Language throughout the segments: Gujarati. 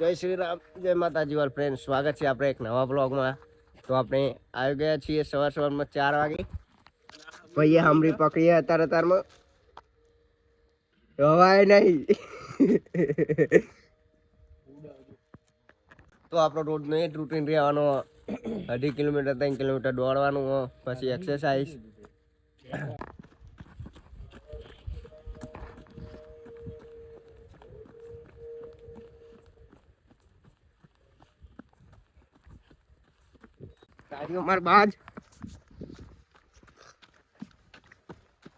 જય શ્રી રામ, જય માતાજી વાલ ફ્રેન્ડ, સ્વાગત છે આપણે એક નવા બ્લોગમાં. તો આપણે આવી ગયા છીએ સવારમાં 4 વાગે. ભાઈએ હમરી પકડીએ અત્યારમાં હવાય નહીં. તો આપણો રોજનો એ જ રૂટીન રહેવાનો. 2.5 કિલોમીટર 3 કિલોમીટર દોડવાનું, પછી એક્સરસાઇઝ. ગાડીઓ માર બાજ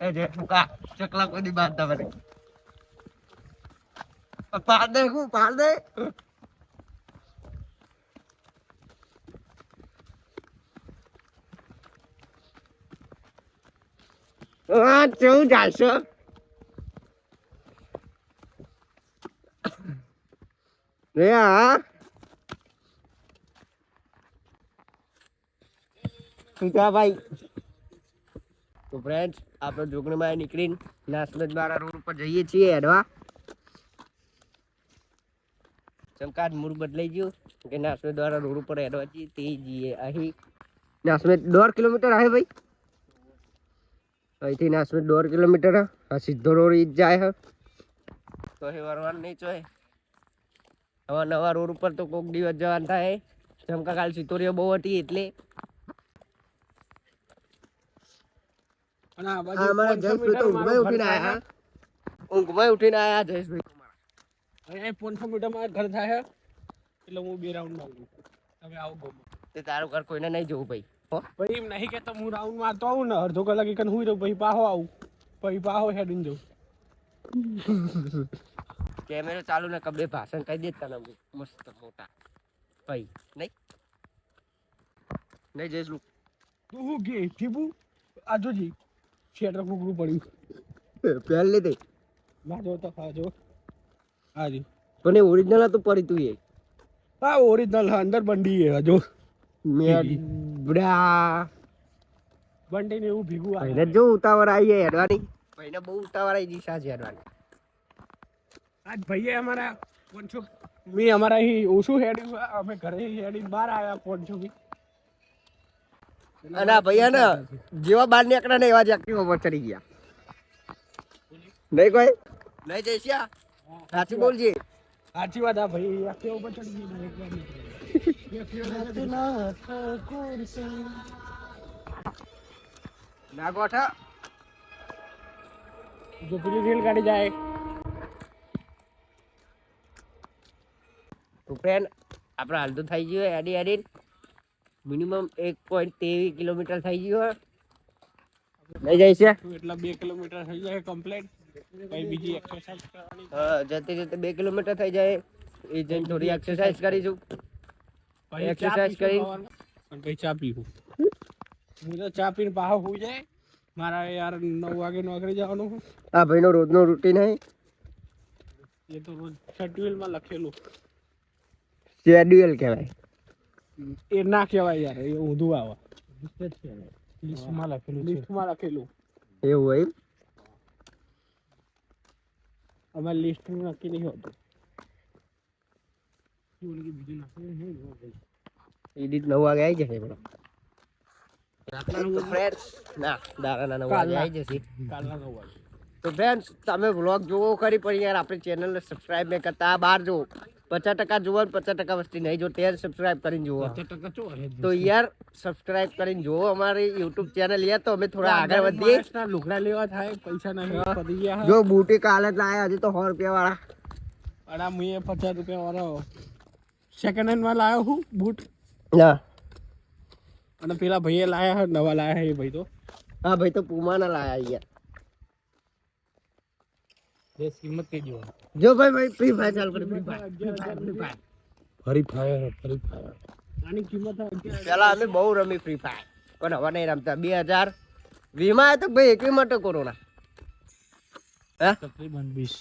એ જે ફૂકા ચકલા કોઈ દી બાદ દે પાડ દે હું પાડ દે. હા કેવું ચાલશે? હા ભાઈ. તો ફ્રેન્ડ, આપણે જોગણીમાં નીકળીને નાસમેટ દ્વારા રોડ ઉપર જઈએ છીએ હેડવા. ચમકાજ મૂળ બદલાઈ ગયું કે નાસમેટ દ્વારા રોડ ઉપર હેડવા જઈએ તે જઈએ. અહીં નાસમેટ 1.5 કિલોમીટર આવે ભાઈ. અહીંથી નાસમેટ 1.5 કિલોમીટર. આ સીધો રોડ ઈ જ જાય હે. તો એ વરવાનું નહીં ચોય. હવે નવા રોડ ઉપર તો કોક દિવસ જવાનું થાય. ચમકા કાલ સિતોરીઓ બહુ હતી એટલે ઊંઘમાં ઉઠીને આયા જયેશભાઈ. 500 મીટર માં ઘર થાય એટલે હું 2 રાઉન્ડ મારું. તમે આવો ગમો તે તારું ઘર કોઈને નહીં જોવું ભાઈ. ભાઈ એમ નહીં કે હું રાઉન્ડ મારતો આવું ને અડધો કલાક એક હુઈ રહું, પછી પાહો આવું, પછી પાહો હેડીને જવું. કેમેરો ચાલુ ને કબે ભાષણ કહી દે તને મસ્ત મોટા ભાઈ. નહીં નહીં જઈશ તું હું કે ઠીપુ આ જોજી શેટર કુકરું પડ્યું પહેલ લીધી ના જો તો હા જો હાજી પણ એ ઓરિજિનલ હતું પડી તું એ. હા ઓરિજિનલ અંદર બંડી હે જો બડા બંડી ને એવું ભીગું આવે. ભાઈને જો ઉતાવળ આવી જાય હેડવાની. ભાઈને બહુ ઉતાવળ આવી જઈ સાજી હેડવાની. આજ ભાઈએ અમારા 500 મેં અમારા અહીં ઓછું હેડ્યું, અમે ઘરે હેડીને બહાર આવ્યા 500 બી. અને આ ભૈયા ને જેવા બહાર નીકળ્યા ને એવા જ એક્ટિવા પર ચડી ગયા. નહીં કોઈ નહીં જઈશ્યા સાચી બોલજે. સાચી વાત. આ ભાઈ એક્ટિવા ઉપર ચડી ના ગોઠા જો પેલી રેલ ગાડી જાય. તો ફ્રેન્ડ, આપણે હાલ તો થઈ ગયું એડી એડી મિનિમમ 1.23 કિલોમીટર થઈ ગયું. લઈ જાય છે એટલા 2 કિલોમીટર થઈ જાય કમ્પ્લીટ. કઈ બીજી એક્સરસાઇઝ કરવાની? જતી જતી 2 કિલોમીટર થઈ જાય. એ જઈને થોડી એક્સરસાઇઝ કરીશું. એક્સરસાઇઝ કરી પણ કઈ ચા પીવું. હું તો ચા પીને પાહો હોઈ જાય. મારા યાર 9 વાગે નોકરી જવાનું. આ ભાઈનો રોજનો રૂટીન હે. એ તો રોજ શેડ્યુલમાં લખેલું. શેડ્યુલ કહેવાય એ ના કહેવાય યાર, એ ઊંધું આવે. લિસ્ટમાં લખેલું. લિસ્ટમાં લખેલું એવું હોય. અમારે લિસ્ટ નક્કી નહીં હોતું. એડિટ 9 વાગે આવી જશે. ના દાડાના 9 વાગે આવી જશે. કાલના 9 વાગે. તો ફ્રેન્ડ્સ, તમે વ્લોગ જોવો ખરી પણ યાર આપણી ચેનલને સબસ્ક્રાઇબ નહીં કરતા. બહાર જુઓ 50% જુઓ, 50% વસ્તી નહીં જો તે સબસ્ક્રાઇબ કરીને જુઓ. તો યાર સબસ્ક્રાઇબ કરીને જુઓ અમારી યુટ્યુબ ચેનલ. યાર તો અમે થોડા આગળ વધીએ. લુગડા લેવા થાય પૈસા નહીં પડી ગયા. જો બૂટી કાલે જ લાયા, હજી તો 100 રૂપિયા વાળા. અડા મુએ 50 રૂપિયા વાળો સેકન્ડ હેન્ડ માં લાયો હું બૂટ. ના અને પેલા ભાઈએ લાયા નવા લાયા એ ભાઈ તો. હા ભાઈ તો પુમાના લાયા યાર. એ કિંમત કઈ જો જો ભાઈ ફ્રી ફાયર ચાલુ કરી. ફ્રી ફાયર આની કિંમત પેલા અમે બહુ રમી ફ્રી ફાયર, પણ હવે નહીં રમતા. 2020 માં તો ભાઈ 21 માટે કોરોના. હે તકરીબન 20.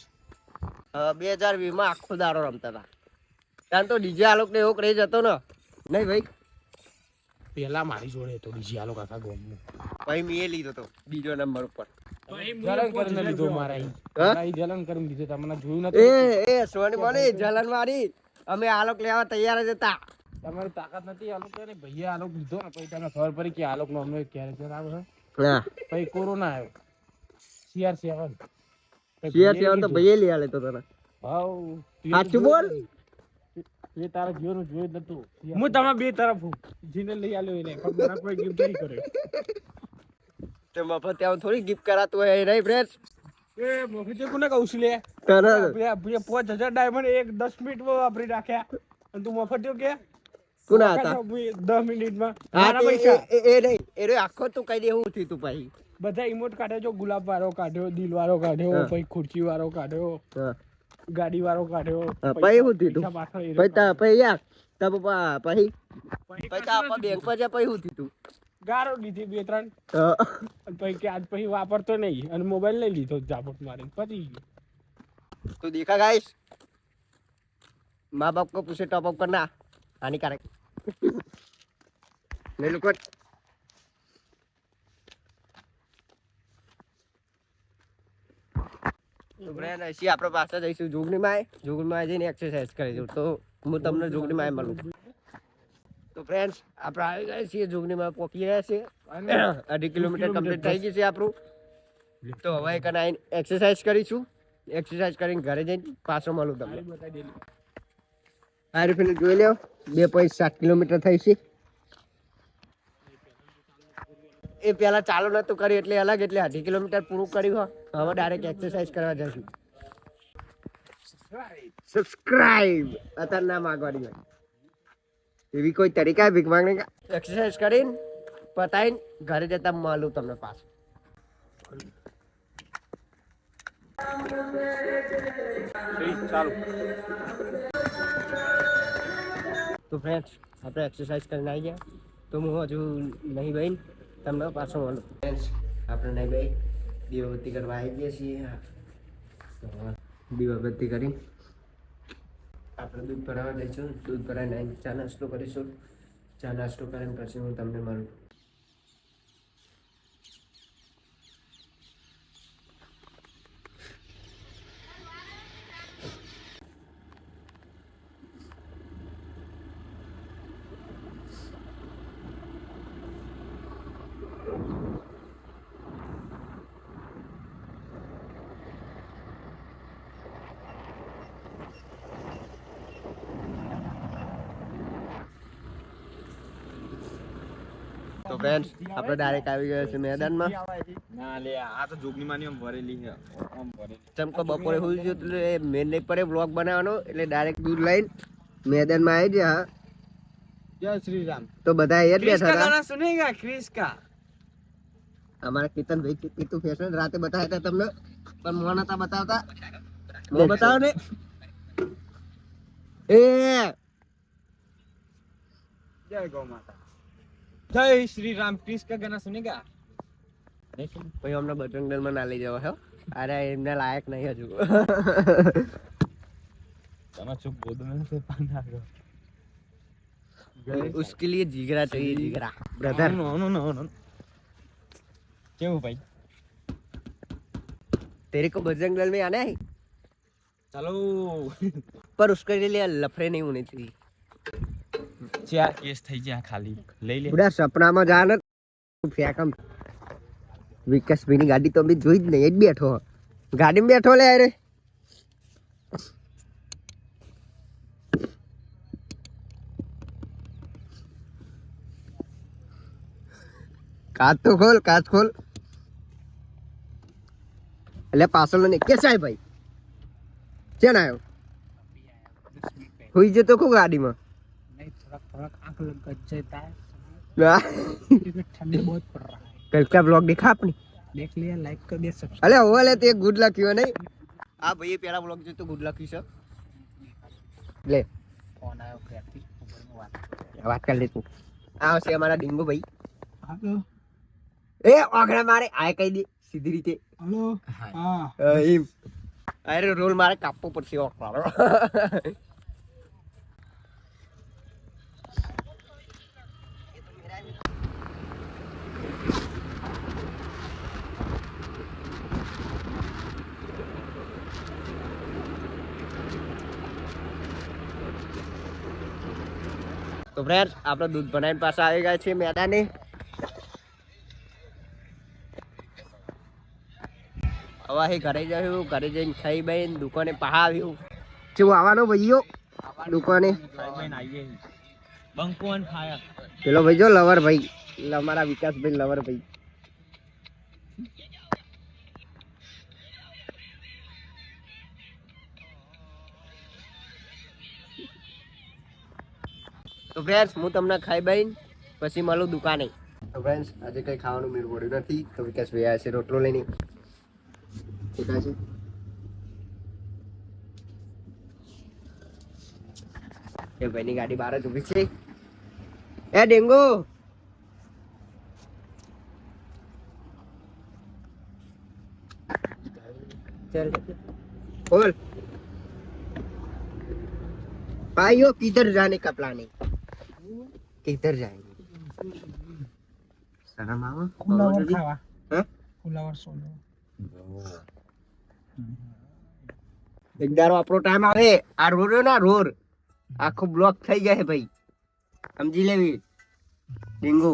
2020 માં આખો દારો રમતા હતા. ત્યાં તો ડીજે આલોક ને એવો ક્રેઝ હતો ને. નહીં ભાઈ પેલા મારી જોડે હતો ડીજે આલો કાકા ગોમનો. ભાઈ મેં લીધો તો બીજો નંબર ઉપર. જલન કરીને લીધો મારા અહીં જલન કરીને લીધો. તમને જોયું નથી? એ સોની બોલી જલન વાળી અમે આ લોકો લેવા તૈયાર જ હતા. તમારી તાકાત નથી આ લોકો ને ભૈયા આ લોકો લીધો ને પછી તમને ખબર પડી કે આ લોકો નો અમે ક્યારે ક્યારે આવે હા પછી કોરોના આવ્યો CR7 CR7 તો ભાઈએ લઈ આલે તો તને. હાઉ સાચું બોલ. એ તારા જીવનું જોયું જ નતું. હું તમે બે તરફ હું જીને લઈ આલ્યો એને પણ મારા કોઈ ગિફ્ટ નહીં કર્યો. તે મફત ત્યાં થોડી ગિફ્ટ કરાતું હોય નહીં ફ્રેન્ડ. એ મોફી કોને કહું છું લે તને ભૈયા 5000 ડાયમંડ એક 10 મિનિટમાં વાપરી નાખ્યા અને તું મફત કે કોના હતા? 10 મિનિટમાં હા મારા પૈસા એ નહીં એ આખો તું કઈ દેવું થયું તું પછી. બધા ઇમોટ કાઢ્યો જો ગુલાબ વાળો કાઢ્યો દિલ વાળો કાઢ્યો પછી ખુરચી વાળો કાઢ્યો હા ગાડી વાળો કાઢ્યો પછી હું થયું પૈસા પાછળ એ પછી તા પછી યાર તા પપ્પા પછી પછી આપા બેંક પર જા પછી હું થયું ગારો લીધી 2-3 અને પછી કે આજ પછી વાપરતો નહીં અને મોબાઈલ લઈ લીધો જાપટ મારીને પતી ગયું. तो देखा गाइस माँ बाप को पूछे टॉप अप करना हानिकारक ले लो कट તો ફ્રેન્ડ એસી આપણે પાછા જઈશું જોગણીમાં જઈને એક્સરસાઇઝ કરીશું તો હું તમને જોગણીમાં મળું. તો ફ્રેન્ડ્સ આપણે આવી ગયા છીએ જોગણીમાં પહોંચી ગયા છીએ 2.5 કિલોમીટર કમ્પ્લીટ થઈ ગઈ છે આપણું. તો હવે કને એક્સરસાઇઝ કરીશું. એક્સરસાઇઝ કરીને ઘરે જઈને પાછો મળું તમને. આ રીતે જોઈ લો 2.7 કિલોમીટર થઈ છે. એ પહેલા ચાલુ નતું કર્યું એટલે અલગ એટલે 2.5 કિલોમીટર પૂરું કર્યું. હવે ડાયરેક્ટ એક્સરસાઇઝ કરવા જઈશું. સબસ્ક્રાઇબ અત્યારે ના માગવાની હોય એવી કોઈ તરીકા ભીખ માંગને એક્સરસાઇઝ કરીને પતાઈને ઘરે જતા મળું તમને પાછું. ચાલો તો ફ્રેન્ડ્સ આપણે એક્સરસાઇઝ કરીને આવી ગયા તો હું હજુ નહીં બહેન તમને પાછો મળું. ફ્રેન્ડ્સ આપણે નહીં બહેન દીવાબત્તી કરવા આવી ગયા છીએ. દીવાબત્તી કરી આપણે દૂધ ભરાવા દઈશું. દૂધ ભરાઈને ચા નાસ્તો કરીશું. ચા નાસ્તો કરીને પછી હું તમને મળું. તો ફ્રેન્ડ્સ આપણે ડાયરેક્ટ આવી ગયા છે મેદાનમાં. ના લે આ તો જોગણીમાંની આમ ભરેલી છે આમ ભરેલી. ચમકો બપોરે હોઈ ગયો એટલે મેન નહીં પડે બ્લોગ બનાવવાનો એટલે ડાયરેક્ટ દૂધ લઈને મેદાનમાં આવી ગયા. જય શ્રી રામ. તો બધા એ જ બેઠા હતા. ગાના સુનેગા ક્રિસ કા અમારા કેતન ભાઈ કીધું ફેશન રાતે બતાવ્યા હતા તમને પણ મોં નતા બતાવતા. મોં બતાવો ને એ જય ગૌ માતા. जय श्री राम कृष्ण का गाना सुनेगा ભાઈ અમને બજરંગ દળમાં ના લઈ જવા હો. અરે એમને લાયક નહીં હજુ. તમે ચुप बोल में से पानी आ गया उसके लिए जिगरा चाहिए जिगरा ब्रदर. नो क्यों भाई तेरे को बजरंग दल में आना है चलो पर उसके लिए लफड़े नहीं होने चाहिए. 4 केस થઈ ગયા ખાલી લઈ લે. બુડા સપનામાં જાને ફેકમ વિકાસભાઈની ગાડી તો અમે જોઈ જ નહીં. એ જ બેઠો ગાડીમાં બેઠો લે અરે કાચ તો ખોલ કાચ ખોલ. એટલે પાછળ ને કે સાહેબ ભાઈ ચેન આવ્યો હોઈ જતો કો ગાડીમાં. थोड़ा आंख लग जाता है वाह, क्योंकि ठंडी बहुत पड़ रहा है. कल का ब्लॉग देखा आपने? देख लिया, लाइक कर दिया, सब्सक्राइब. अरे वो ले ते गुड लक क्यों नहीं आ भाई पहला ब्लॉग जो तो गुड लक से ले कौन आया क्रिएटिव ऊपर में बात कर ले तू. आ से हमारा डिंगो भाई. हेलो ए आगड़ा मारे आए कही दे सीधी रीते. हेलो हां एम अरे रोल मारे कापो પડશે ઓકળો. તો ફ્રેન્ડ આપણે દૂધ બનાવીને પાછા આવી ગયા છીએ મેદાને. હવે અહીં ઘરે જયું, ઘરે જઈને ખાઈ બઈને દુકાને પહા આવ્યું. શું આવવાનો ભાઈઓ દુકાને? પેલો ભાઈ જો લવર ભાઈ, અમારા વિકાસભાઈ લવર ભાઈ. તો ફ્રેન્ડ્સ હું તમને ખાઈ બઈને પછી મળું દુકાને. તો ફ્રેન્ડ્સ આજે કંઈ ખાવાનું મેળ પડ્યું નથી, તો વિકાસભાઈ આવ્યા છે રોટલો લઈને. કેટલા છે? એ ભાઈની ગાડી બહાર જ ઊભી છે. એ ડેંગો चल बोल भाइयों किधर जाने का प्लान है? किधर जाएंगे? शर्म आओ ફુલાવર ખાવા. हाँ ફુલાવર સોલો. એક દારો આપણો ટાઈમ આવે આ રોડ ના રોડ આખો બ્લોક થઈ જાય ભાઈ, સમજી લેવી ડીંગુ.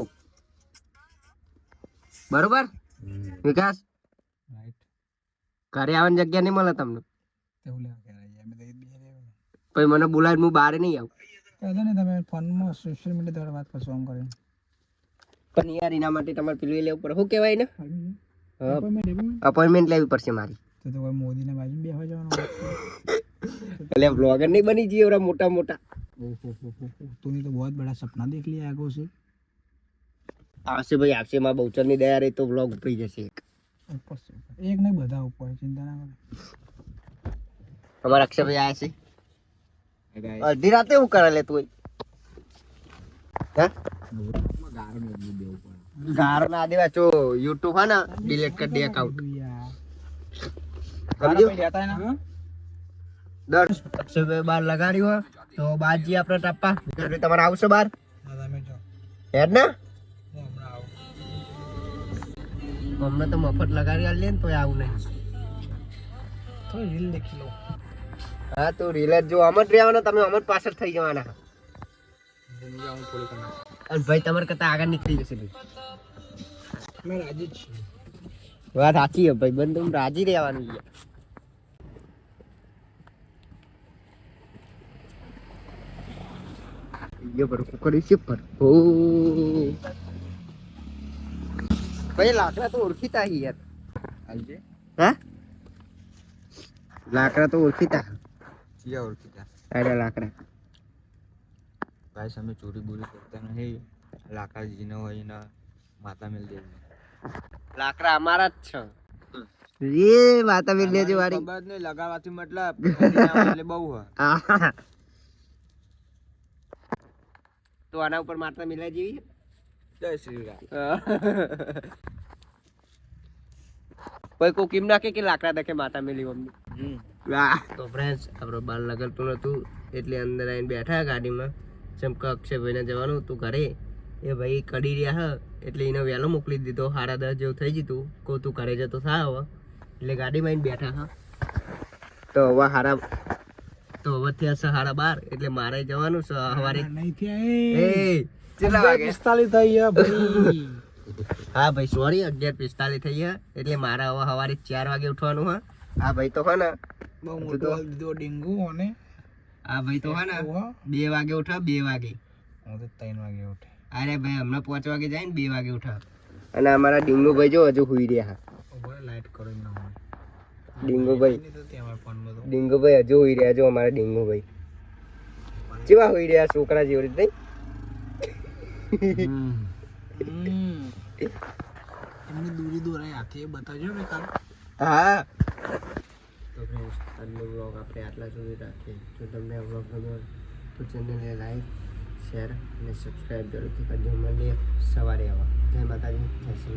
બરોબર વિકાસ? રાઈટ. ઘરે આવવાની જગ્યા નહીં મળે તમને, તેવું લેવા કરાય અમે તો બે લેવા. પછી મને બોલાવી હું બહાર નહીં આવું. કહેતો ને તમે ફોનમાં સોશિયલ મીડિયા દ્વારા વાત કરશો આમ કરીને. પણ યાર એના માટે તમારે પેલું લેવું પડે, શું કહેવાય ને, અપોઇન્ટમેન્ટ અપોઇન્ટમેન્ટ લેવી પડશે મારી. તો કોઈ મોદીના બાજુ બેસવા જવાનું. એટલે બ્લોગર નહીં બની જઈએ ઓરા મોટા મોટા. तूने तो बहुत बड़ा सपना देख लिया आगो से. આવશે ભાઈ આવશે, માં બહુચરની દયા રહી તો બ્લોગ ઉપડી જશે. ऊपर से एक नहीं બધા ઉપર, ચિંતા ના કરો. તમારા અક્ષરભાઈ આવ્યા છે અડધી રાતે હું કરે લે તું? હે ગાર ના દેવા ચો યુટ્યુબ હા ને ડિલીટ કરી દે એકાઉન્ટ. સમજો? દસ અક્ષરભાઈ બાર લગાડ્યું હોય તો બાજી આપણે ટપ્પા તમારે આવશે બાર તમે જો હેડ ને હું હમણાં આવું. અમને તો મફત લગાડી આલે ને તો આવું નહીં. તો રીલ દેખી લો. હા તો રીલ જો અમર રહેવાના, તમે અમર પાછળ થઈ જવાના. જલ્દી આવું થોડી કના. અને ભાઈ તમારે કરતા આગળ નીકળી જશે ભાઈ. મેં રાજી જ છું. વાત સાચી હે ભાઈ, બંધ હું રાજી રહેવાનું છે. ये पर कुकड़ी से पर ओ भाई लाकड़ा तो ओळखीता ही यार. આજે હા લાકડા તો ઓળખીતા. ક્યાં ઓળખીતા? અરે લાકડા ભાઈ સામે ચોરી બોરી કરતા નહીં. લાકડા જીનો હોય એના માતા મેલ દે. લાકડા અમારા જ છે. એ માતા મેલ દેજો વાળી ખબર નહીં લગાવવાથી મતલબ એટલે બહુ હે. તો આના ઉપર માતા મિલા જેવી. જય શ્રી રામ. કોઈ કો કેમ નાખે કે લાકડા દેખે માતા મેલી અમને. તો ફ્રેન્ડ્સ આપણો બાર લગડતું નતું એટલે અંદર આવીને બેઠા ગાડીમાં. ચમકા અક્ષયભાઈને જવાનું હતું ઘરે, એ ભાઈ કડી રહ્યા હ એટલે એને વહેલો મોકલી દીધો. 10:30 જેવું થઈ જતું, કહું તું ઘરે જતો થા હવે, એટલે ગાડીમાં આવીને બેઠા હા. તો હવે તો હવે થયા 12:30 એટલે મારે જવાનું છે સવારે. કેટલા વાગે? 45 થઈ ગયા ભાઈ. હા ભાઈ સોરી 11:45 થઈ ગયા એટલે મારે હવે સવારે 4 વાગે ઉઠવાનું હા. આ ભાઈ તો હે ને બહુ મોટો દીધો ડીંગુ અને આ ભાઈ તો હે ને 2 વાગે ઉઠા. 2 વાગે હું તો 3 વાગે ઉઠે. અરે ભાઈ હમણાં 5 વાગે જાય ને 2 વાગે ઉઠા. અને અમારા ડીંગુ ભાઈ જો હજુ હુઈ રહ્યા. લાઈટ કરો ના હોય ડીંગુ ભાઈ, તો તેમાં ફોન માં ડીંગુ ભાઈ હજુ હુઈ રહ્યા. જો અમારા ડીંગુ ભાઈ કેવા હુઈ રહ્યા, છોકરા જેવી રીતે. એમની દૂરી દોરાય હાથે બતાવજો ને કાલ. હા તો ફ્રેન્ડ્સ આજનો વ્લોગ આપણે આટલા સુધી રાખીએ. જો તમને આ વ્લોગ ગમ્યો તો ચેનલને લાઈક શેર અને સબસ્ક્રાઈબ જરૂરથી કરજો. મળીએ સવારે આવા. જય માતાજી, જય શ્રી